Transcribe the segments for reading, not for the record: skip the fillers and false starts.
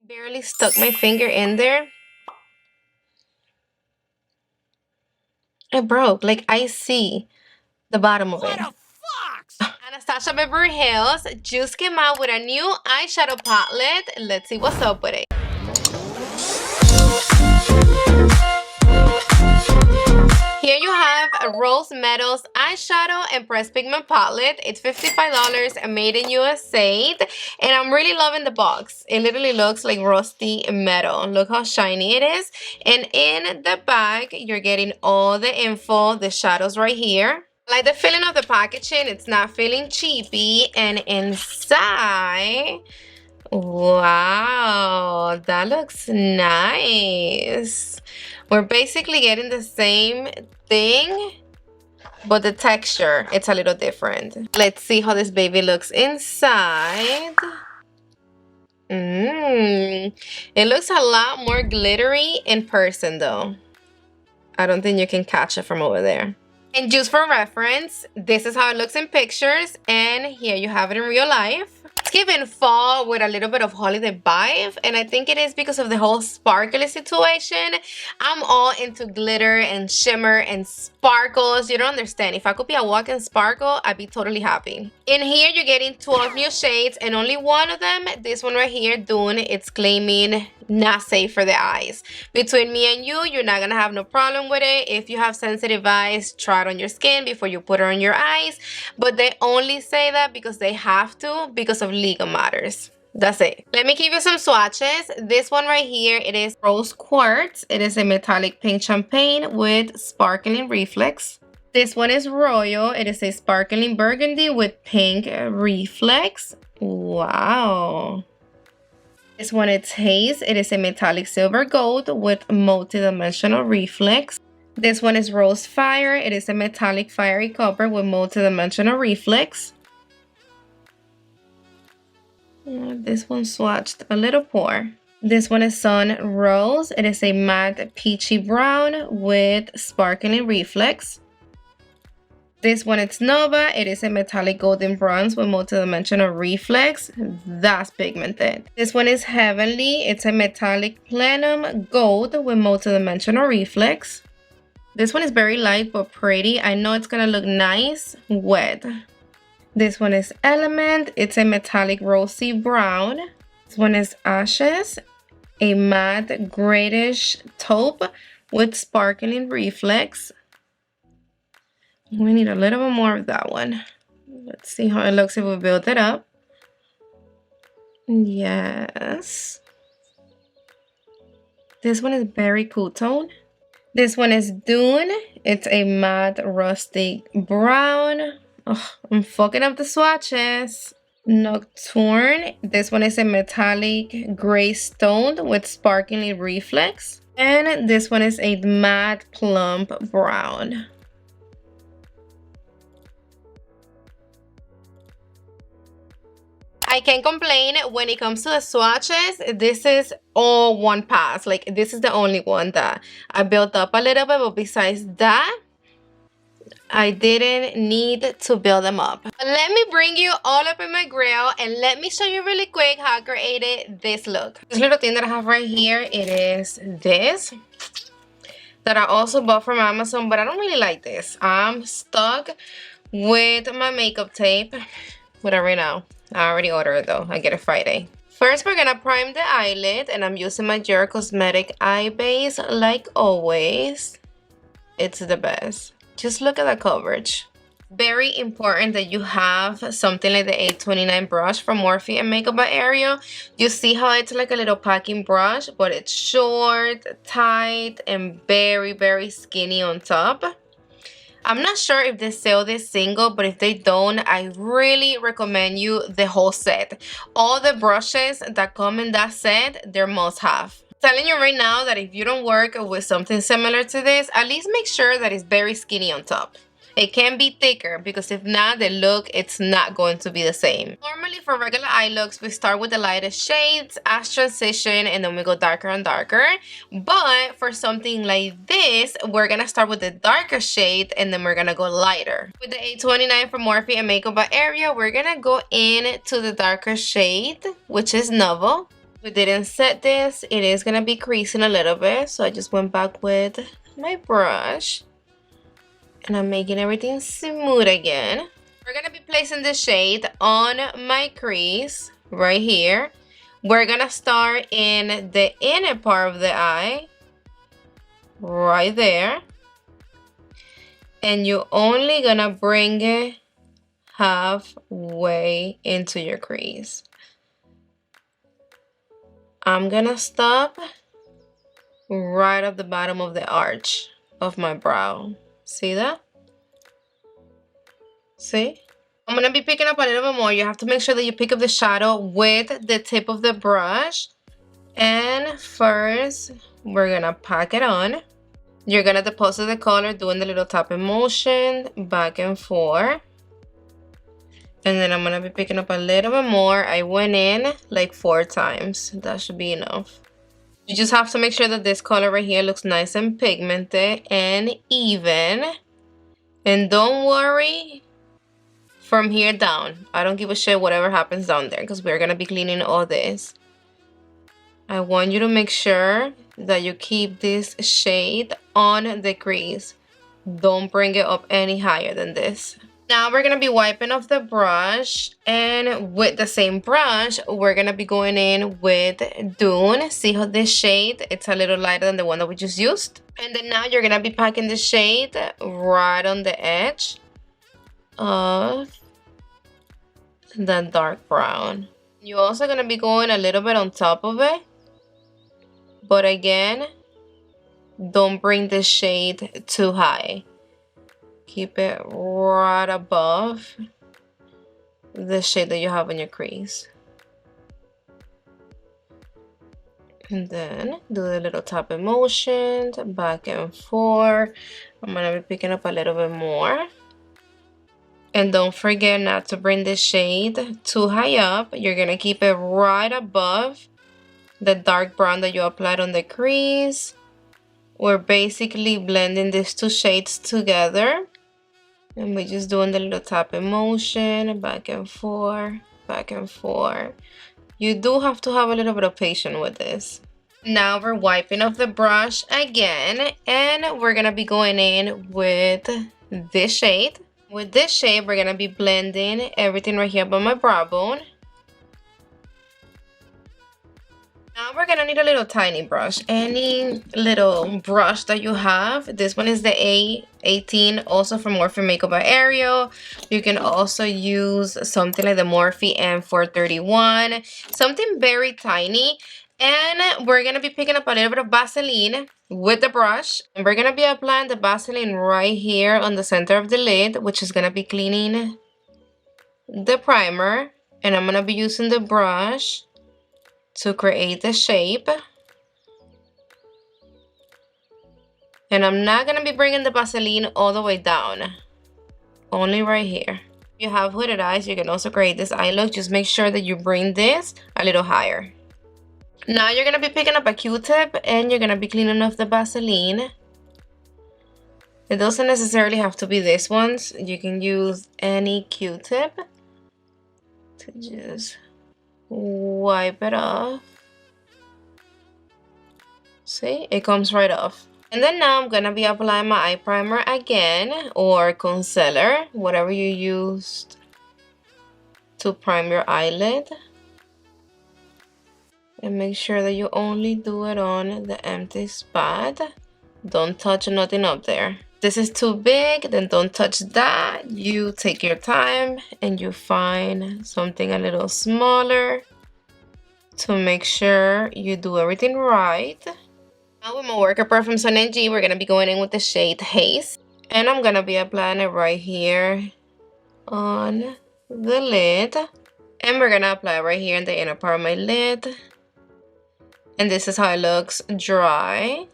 Barely stuck my finger in there. It broke. Like, I see the bottom of it. Anastasia Beverly Hills just came out with a new eyeshadow palette. Let's see what's up with it. Here you have a Rose Metals eyeshadow and pressed pigment palette. It's $55 and made in USA. And I'm really loving the box. It literally looks like rusty metal. Look how shiny it is. And in the bag, you're getting all the info, the shadows right here. I like the feeling of the packaging. It's not feeling cheapy. And inside, wow, that looks nice. We're basically getting the same thing, but the texture, it's a little different. Let's see how this baby looks inside. It looks a lot more glittery in person though. I don't think you can catch it from over there. And just for reference, this is how it looks in pictures, and here you have it in real life. It's giving fall with a little bit of holiday vibe, and I think it is because of the whole sparkly situation. I'm all into glitter and shimmer and sparkles. You don't understand. If I could be a walking sparkle, I'd be totally happy. In here, you're getting 12 new shades, and only one of them, this one right here, Dune, it's claiming not safe for the eyes. Between me and you, you're not gonna have no problem with it. If you have sensitive eyes, try it on your skin before you put it on your eyes. But they only say that because they have to, because of legal matters. That's it. Let me give you some swatches. This one right here, it is Rose Quartz. It is a metallic pink champagne with sparkling reflex. This one is Royal. It is a sparkling burgundy with pink reflex. Wow. This one is Haze. It is a metallic silver gold with multi-dimensional reflex. This one is Rose Fire. It is a metallic fiery copper with multi-dimensional reflex. This one swatched a little poor. This one is Sun Rose. It is a matte peachy brown with sparkling reflex. This one is Nova. It is a metallic golden bronze with multi-dimensional reflex. That's pigmented. This one is Heavenly. It's a metallic plenum gold with multi-dimensional reflex. This one is very light but pretty. I know it's gonna look nice wet. This one is Element. It's a metallic rosy brown. This one is Ashes. A matte grayish taupe with sparkling reflex. We need a little bit more of that one. Let's see how it looks if we build it up. Yes. This one is Berry Cool Tone. This one is Dune. It's a matte rustic brown. Oh, I'm fucking up the swatches. Nocturne. This one is a metallic gray stone with sparkling reflex. And this one is a matte plump brown. I can't complain when it comes to the swatches. This is all one pass. Like, this is the only one that I built up a little bit, but besides that, I didn't need to build them up. But let me bring you all up in my grill and let me show you really quick how I created this look. This little thing that I have right here, it is this that I also bought from Amazon, but I don't really like this. I'm stuck with my makeup tape. Whatever now. I already ordered it though. I get it Friday. First, we're gonna prime the eyelid, and I'm using my Jera Cosmetic eye base like always. It's the best. Just look at the coverage. Very important that you have something like the 829 brush from Morphe and Makeup by Ariel. You see how it's like a little packing brush, but it's short, tight, and very, very skinny on top. I'm not sure if they sell this single, but if they don't, I really recommend you the whole set. All the brushes that come in that set, they're must have. I'm telling you right now that if you don't work with something similar to this, at least make sure that it's very skinny on top. It can be thicker because if not, the look, it's not going to be the same. Normally for regular eye looks, we start with the lightest shades as transition and then we go darker and darker. But for something like this, we're going to start with the darker shade and then we're going to go lighter. With the 829 from Morphe and Makeup by Ariel, we're going to go into the darker shade, which is Novel. We didn't set this. It is gonna be creasing a little bit, so I just went back with my brush and I'm making everything smooth again. We're gonna be placing the shade on my crease right here. We're gonna start in the inner part of the eye, right there. And you're only gonna bring it halfway into your crease. I'm gonna stop right at the bottom of the arch of my brow. See that? See? I'm gonna be picking up a little bit more. You have to make sure that you pick up the shadow with the tip of the brush. And first, we're gonna pack it on. You're gonna deposit the color doing the little tapping motion back and forth. And then I'm gonna be picking up a little bit more. I went in like 4 times. That should be enough. You just have to make sure that this color right here looks nice and pigmented and even. And don't worry from here down. I don't give a shit whatever happens down there because we're gonna be cleaning all this. I want you to make sure that you keep this shade on the crease. Don't bring it up any higher than this. Now we're gonna be wiping off the brush, and with the same brush, we're gonna be going in with Dune. See how this shade, it's a little lighter than the one that we just used. And then now you're gonna be packing the shade right on the edge of the dark brown. You're also gonna be going a little bit on top of it, but again, don't bring the shade too high. Keep it right above the shade that you have on your crease. And then do the little tapping motion back and forth. I'm gonna be picking up a little bit more. And don't forget not to bring the shade too high up. You're gonna keep it right above the dark brown that you applied on the crease. We're basically blending these 2 shades together. And we're just doing the little tapping motion, back and forth, back and forth. You do have to have a little bit of patience with this. Now we're wiping off the brush again, and we're gonna be going in with this shade. With this shade, we're gonna be blending everything right here by my brow bone. Now we're gonna need a little tiny brush. Any little brush that you have. This one is the A18, also from Morphe Makeup by Ariel. You can also use something like the Morphe M431, something very tiny. And we're gonna be picking up a little bit of Vaseline with the brush, and we're gonna be applying the Vaseline right here on the center of the lid, which is gonna be cleaning the primer. And I'm gonna be using the brush to create the shape. And I'm not gonna be bringing the Vaseline all the way down, only right here. If you have hooded eyes, you can also create this eye look. Just make sure that you bring this a little higher. Now you're gonna be picking up a Q-tip and you're gonna be cleaning off the Vaseline. It doesn't necessarily have to be this ones. You can use any Q-tip to just wipe it off. See, it comes right off. And then now I'm gonna be applying my eye primer again, or concealer, whatever you used to prime your eyelid. And make sure that you only do it on the empty spot. Don't touch nothing up there. This is too big, then don't touch that. You take your time and you find something a little smaller to make sure you do everything right. Now with my Worker Pro from Sun NG, we're gonna be going in with the shade Haze. And I'm gonna be applying it right here on the lid. And we're gonna apply it right here in the inner part of my lid. And this is how it looks dry.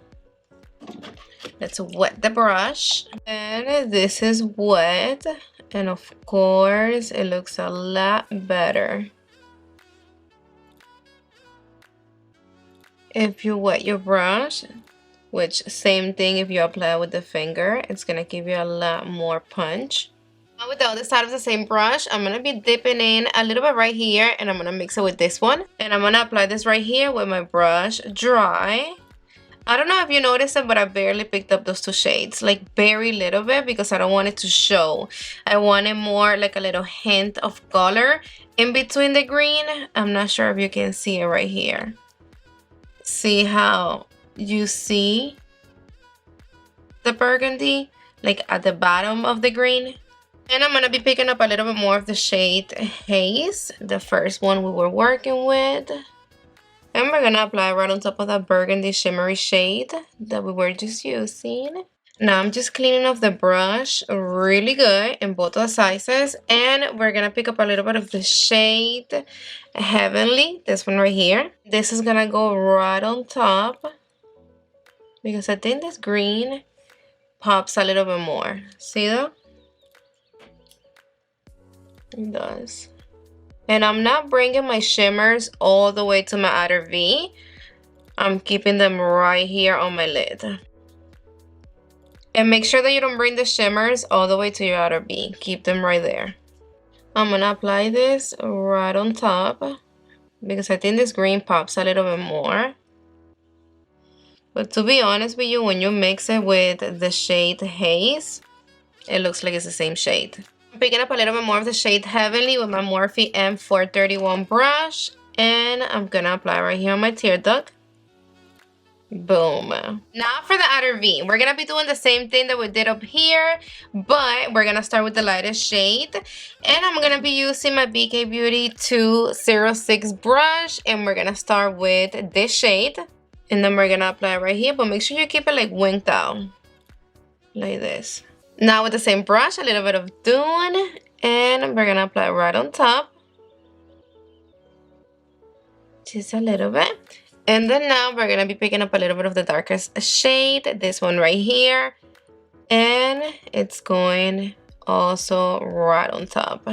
Let's wet the brush. And this is wet. And of course, it looks a lot better if you wet your brush, which same thing if you apply with the finger, it's gonna give you a lot more punch. Now with the other side of the same brush, I'm going to be dipping in a little bit right here, and I'm going to mix it with this one. And I'm going to apply this right here with my brush dry. I don't know if you noticed it, but I barely picked up those two shades, like very little bit, because I don't want it to show. I wanted more like a little hint of color in between the green. I'm not sure if you can see it right here. See how you see the burgundy like at the bottom of the green? And I'm going to be picking up a little bit more of the shade Haze, the first one we were working with. And we're going to apply right on top of that burgundy shimmery shade that we were just using. Now I'm just cleaning off the brush really good in both of the sizes. And we're going to pick up a little bit of the shade Heavenly, this one right here. This is going to go right on top, because I think this green pops a little bit more. See that? It does. And I'm not bringing my shimmers all the way to my outer V. I'm keeping them right here on my lid. And make sure that you don't bring the shimmers all the way to your outer V. Keep them right there. I'm gonna apply this right on top, because I think this green pops a little bit more. But to be honest with you, when you mix it with the shade Haze, it looks like it's the same shade. I'm picking up a little bit more of the shade Heavenly with my Morphe M431 brush, and I'm gonna apply right here on my tear duct. Boom. Now for the outer V, we're gonna be doing the same thing that we did up here, but we're gonna start with the lightest shade. And I'm gonna be using my BK Beauty 206 brush, and we're gonna start with this shade. And then we're gonna apply it right here, but make sure you keep it like winked out, like this. Now with the same brush, a little bit of Dune, and we're gonna apply it right on top. Just a little bit. And then now we're gonna be picking up a little bit of the darkest shade, this one right here. And it's going also right on top.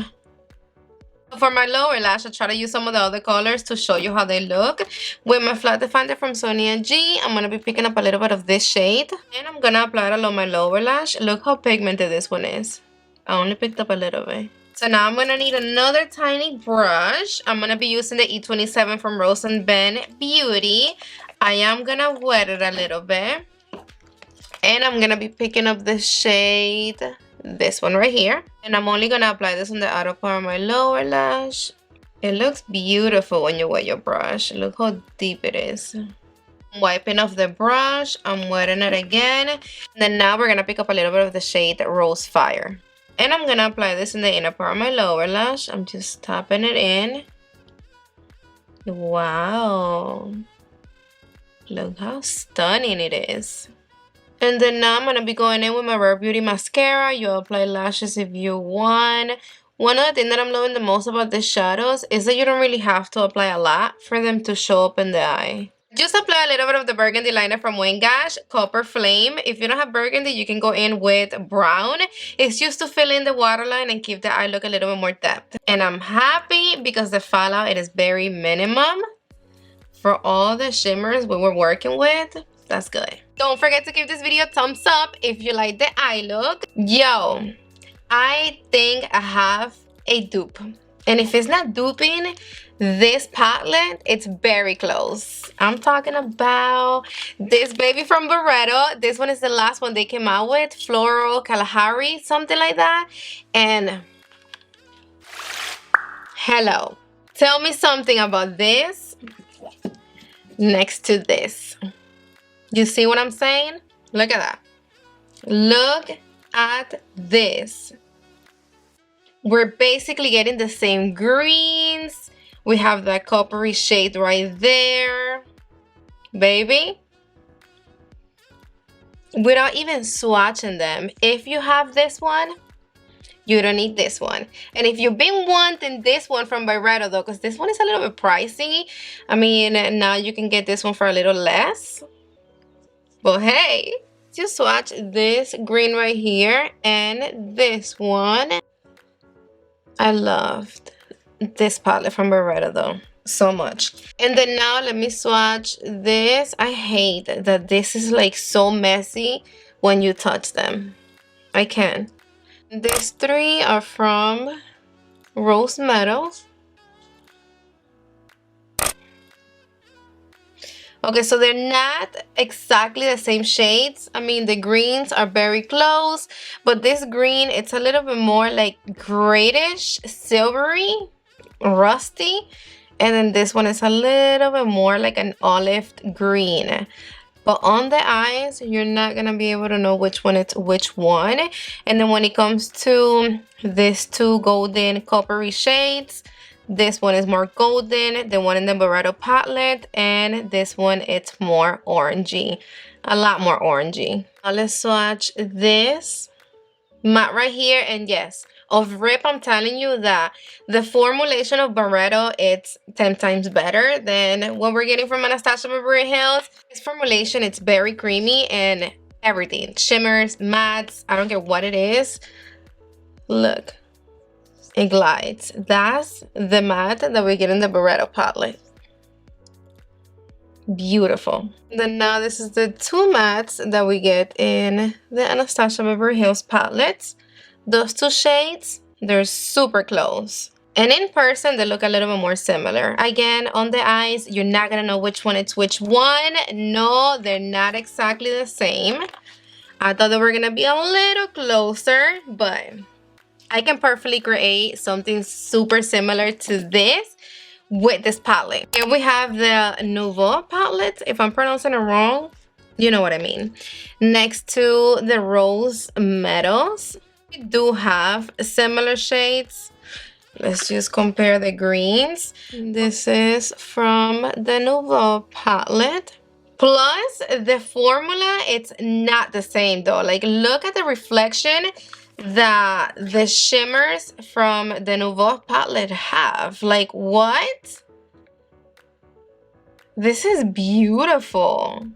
For my lower lash, I try to use some of the other colors to show you how they look. With my flat definer from Sonia G, I'm going to be picking up a little bit of this shade. And I'm going to apply it along my lower lash. Look how pigmented this one is. I only picked up a little bit. So now I'm going to need another tiny brush. I'm going to be using the E27 from Rose and Ben Beauty. I am going to wet it a little bit. And I'm going to be picking up the shade, this one right here. And I'm only going to apply this on the outer part of my lower lash. It looks beautiful when you wet your brush. Look how deep it is. I'm wiping off the brush. I'm wetting it again. And then now we're going to pick up a little bit of the shade Rose Fire. And I'm going to apply this in the inner part of my lower lash. I'm just tapping it in. Wow. Look how stunning it is. And then now I'm going to be going in with my Rare Beauty mascara. You apply lashes if you want. One of the things that I'm loving the most about the shadows is that you don't really have to apply a lot for them to show up in the eye. Just apply a little bit of the burgundy liner from Wayne Gash, Copper Flame. If you don't have burgundy, you can go in with brown. It's just to fill in the waterline and give the eye look a little bit more depth. And I'm happy because the fallout, it is very minimum for all the shimmers we were working with. That's good. Don't forget to give this video a thumbs up if you like the eye look. Yo, I think I have a dupe. And if it's not duping this palette, it's very close. I'm talking about this baby from Barreto. This one is the last one they came out with. Floral Kalahari, something like that. And hello. Tell me something about this next to this. You see what I'm saying? Look at that. Look at this. We're basically getting the same greens. We have that coppery shade right there. Baby. Without even swatching them. If you have this one, you don't need this one. And if you've been wanting this one from Barreto though, because this one is a little bit pricey. I mean, now you can get this one for a little less. But hey, just swatch this green right here and this one. I loved this palette from Barreto though, so much. And then now let me swatch this. I hate that this is like so messy when you touch them. I can't. These three are from Rose Metals. Okay, so they're not exactly the same shades. I mean, the greens are very close, but this green, it's a little bit more like grayish, silvery, rusty. And then this one is a little bit more like an olive green. But on the eyes, you're not gonna be able to know which one it's which one. And then when it comes to these two golden coppery shades, this one is more golden, the one in the Barreto palette, and this one it's more orangey, a lot more orangey. Now let's swatch this matte right here, and yes, of rip, I'm telling you that the formulation of Barreto, it's 10 times better than what we're getting from Anastasia Beverly Hills. This formulation, it's very creamy and everything. Shimmers, mattes, I don't care what it is. Look, it glides. That's the matte that we get in the Barreto palette. Beautiful. Then now this is the two mattes that we get in the Anastasia Beverly Hills palettes. Those two shades, they're super close. And in person, they look a little bit more similar. Again, on the eyes, you're not gonna know which one it's which one. No, they're not exactly the same. I thought they were gonna be a little closer, but I can perfectly create something super similar to this with this palette. Here we have the Nouveau palette. If I'm pronouncing it wrong, you know what I mean. Next to the Rose Metals. We do have similar shades. Let's just compare the greens. This is from the Nouveau palette. Plus, the formula, it's not the same though. Like, look at the reflection that the shimmers from the Nouveau palette have. Like, what? This is beautiful.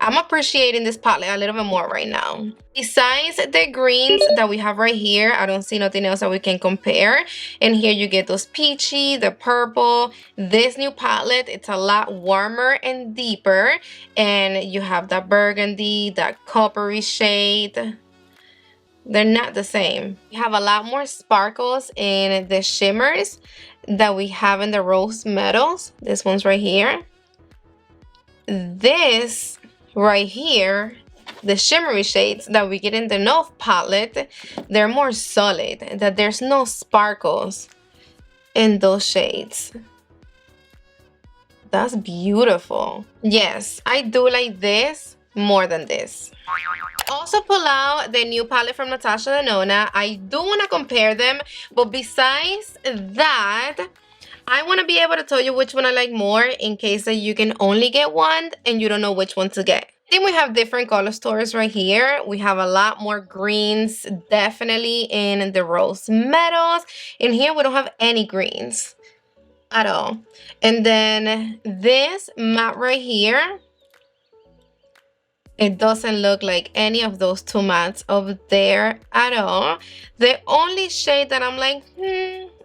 I'm appreciating this palette a little bit more right now. Besides the greens that we have right here, I don't see nothing else that we can compare. And here you get those peachy, the purple. This new palette, it's a lot warmer and deeper. And you have that burgundy, that coppery shade. They're not the same. We have a lot more sparkles in the shimmers that we have in the Rose Metals. This one's right here. This right here, the shimmery shades that we get in the Nouveau palette, they're more solid, that there's no sparkles in those shades. That's beautiful. Yes, I do like this more than this. Also pull out the new palette from Natasha Denona. I do want to compare them, but besides that, I want to be able to tell you which one I like more in case that you can only get one and you don't know which one to get. Then we have different color stores right here. We have a lot more greens, definitely in the Rose Metals. In here, we don't have any greens at all. And then this matte right here, it doesn't look like any of those two mattes over there at all. The only shade that I'm like,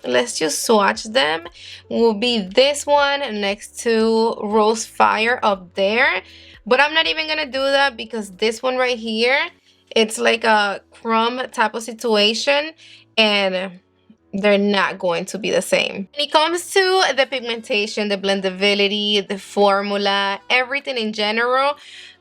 let's just swatch them will be this one next to Rose Fire up there. But I'm not even gonna do that because this one right here, it's like a crumb type of situation and they're not going to be the same. When it comes to the pigmentation, the blendability, the formula, everything in general,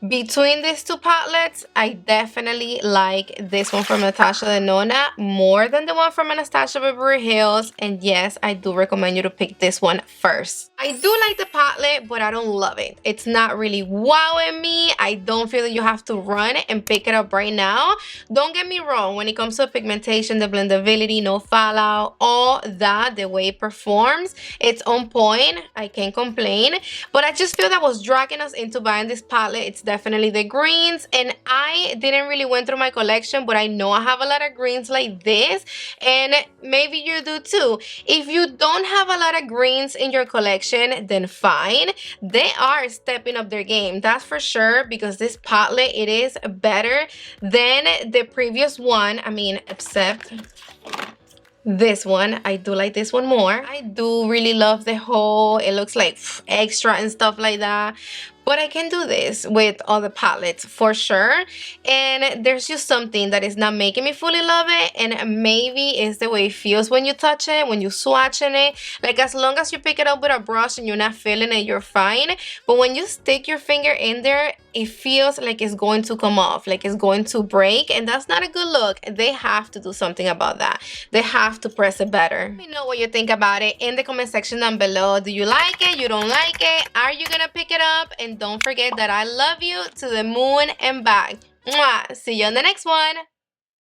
between these two palettes, I definitely like this one from Natasha Denona more than the one from Anastasia Beverly Hills. And yes, I do recommend you to pick this one first. I do like the palette, but I don't love it. It's not really wowing me. I don't feel that you have to run and pick it up right now. Don't get me wrong, when it comes to pigmentation, the blendability, no fallout, all that, the way it performs, it's on point. I can't complain. But I just feel that was dragging us into buying this palette. It's definitely the greens, and I didn't really went through my collection, but I know I have a lot of greens like this, and maybe you do too. If you don't have a lot of greens in your collection, then fine. They are stepping up their game, that's for sure, because this palette, it is better than the previous one. I mean, except this one. I do like this one more. I do really love the whole, it looks like extra and stuff like that. But I can do this with other palettes for sure. And there's just something that is not making me fully love it. And maybe it's the way it feels when you touch it, when you swatching it. Like as long as you pick it up with a brush and you're not feeling it, you're fine. But when you stick your finger in there, it feels like it's going to come off, like it's going to break. And that's not a good look. They have to do something about that. They have to press it better. Let me know what you think about it in the comment section down below. Do you like it? You don't like it? Are you gonna pick it up? And don't forget that I love you to the moon and back. Mwah! See you on the next one.